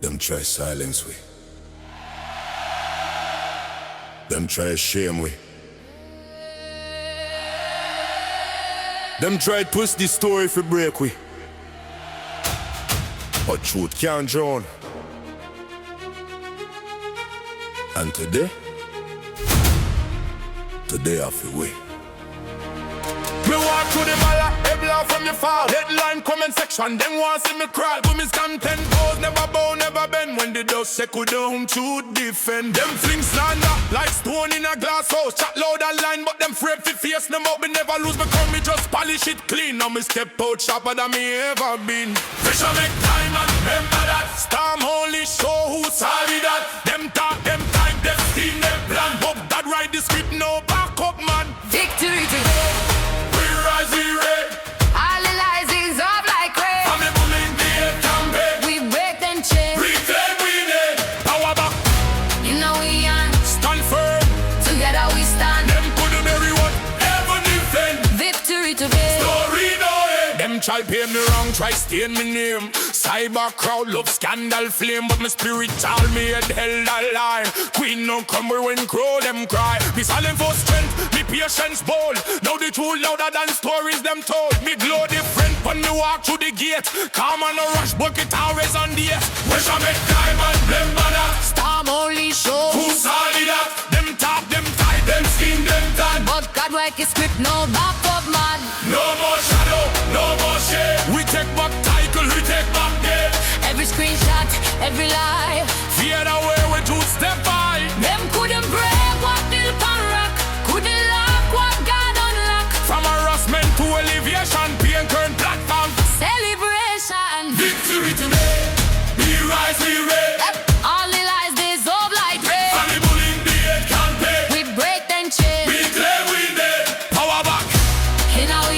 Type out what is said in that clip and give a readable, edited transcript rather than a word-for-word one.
Them try silence we. Them try shame we. Them try twist the story for break we. But truth can't drown. And today I feel way. Me walk through the mall, every hour from your fall. Headline comment section, them want see me crawl. But me stand 10 toes, never bow, never bend. When the dust settle down to defend. Them fling slander, like stone in a glass house. Chat loud and line, but them afraid to face them out. Me never lose, because me just polish it clean. Now me step out sharper than me ever been. Pressure make time and remember that. Storm only show who sorry that. Them talk, them time, them scheme, them plan. But that ride the script, no back up man. Victory today. We red. All the lies is off like rain. I'm a bullying the campaign. We break them chains. Reclaim we need. Power back. You know we on. Stand firm. Together we stand. Them couldn't bury what ever defend. Victory today. Story no end. Them try pay me wrong, try stain me name. Cyber crowd love scandal flame, but my spirit tell me head held alive. Queen no crumble when crow them cry. Me silent for strength, me patience bold. Now the truth louder than stories them told. Me glow different when me walk through the gate. Calm and no rush, bucket always on the air. Wish I make time and blame that. Storm only show Who solid that? Them top, them tight, them skin, them tan. but God work his script, no back up man. No more shadow, no more shame. We take back title, we take back game. Every screenshot, every lie. Fear the way we two step by. Them couldn't break what built on rock. Couldn't lock what God unlocked. From harassment to elevation, pain current platform. Celebration. Victory today, we rise, we reign. All the lies dissolve like rain. And the bullying the head can't pay. We break them chains. We claim we dead. Power back. In our